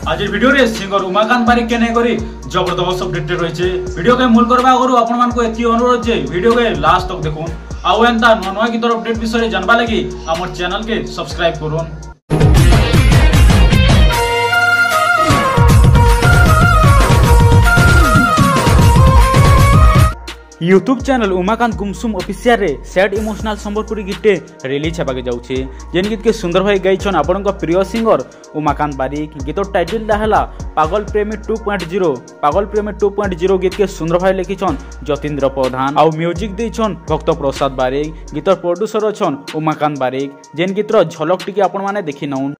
आज वीडियो रे सिंगर उमाकांत बारिक के नहीं करी जबरदस्त अपडेट रही वीडियो के मूल करबा आगु आपण मानको एति अनुरोध जे वीडियो के लास्ट तक देखुन आउ एंता नवा गीतर अपडेट विषय जानबा लगी हमर चैनल के सब्सक्राइब करूँ। यूट्यूब चैनल उमाकांत गुमसुम ऑफिशियल रे सैड इमोशनल संबलपुरी गीते रिलीज हेबाके जाउछे जेन गीत के सुंदर भाई गाइछन आपनक प्रिय सिंगर उमाकांत बारिक। गीत टाइटल दाहला पागल प्रेमी 2.0। पागल प्रेमी 2.0 गीत के सुंदर भाई लिखिछन जतीन्द्र प्रधान आउ म्यूजिक देछन भक्त प्रसाद बारिक। गीतर प्रोड्यूसर अछन उमाकांत बारिक जेन गीतर झलक टिके आपण माने देखि नउन।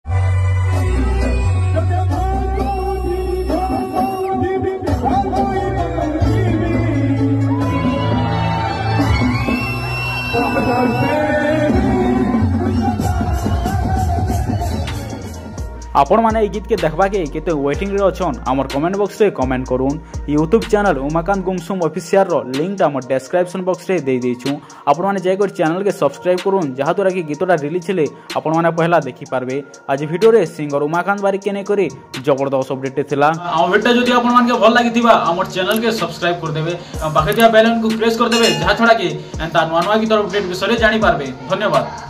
आपण माने गीत के देखबा के केते वेटिंग रे अछन हमर कमेंट बॉक्स रे कमेंट करूँ। यूट्यूब चैनल उमाकांत गुमसुम ऑफिशियल रो लिंक हमर डिस्क्रिप्शन बॉक्स रे दे देछु। आपण माने जाय कर चैनल के सब्सक्राइब करूँ जहा द्वारा कि गीतटा रिलीज हेले आपण माने पहला देखि पारबे। आज वीडियो रे सिंगर उमाकांत बारिक के नै करी जबरदस्त अपडेट थिला। आ वीडियो जदी आपण माने के भल लागिथिबा हमर चैनल के सब्सक्राइब कर देबे बाकी दिया बेल आइकन को प्रेस कर देबे जहा छोड़ा कि एंता नवा नवा गीतर अपडेट विषय जानि पारबे। धन्यवाद।